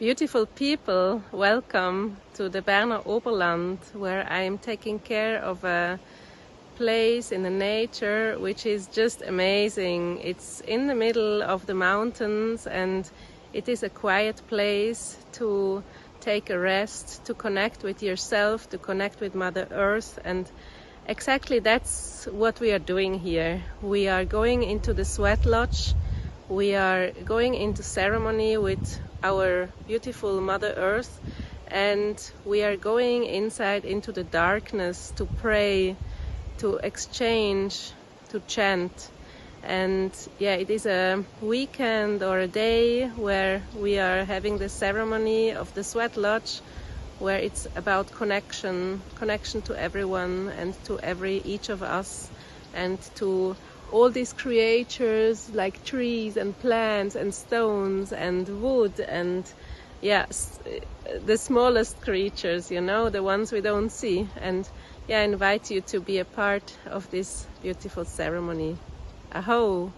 Beautiful people, welcome to the Berner Oberland, where I am taking care of a place in the nature which is just amazing. It's in the middle of the mountains and it is a quiet place to take a rest, to connect with yourself, to connect with Mother Earth, and exactly that's what we are doing here. We are going into the sweat lodge. We are going into ceremony with our beautiful Mother Earth, and we are going inside into the darkness to pray, to exchange, to chant. And yeah, it is a weekend or a day where we are having the ceremony of the sweat lodge, where it's about connection to everyone and to each of us, and to all these creatures like trees and plants and stones and wood and yes, the smallest creatures, you know, the ones we don't see. And yeah, I invite you to be a part of this beautiful ceremony. Aho!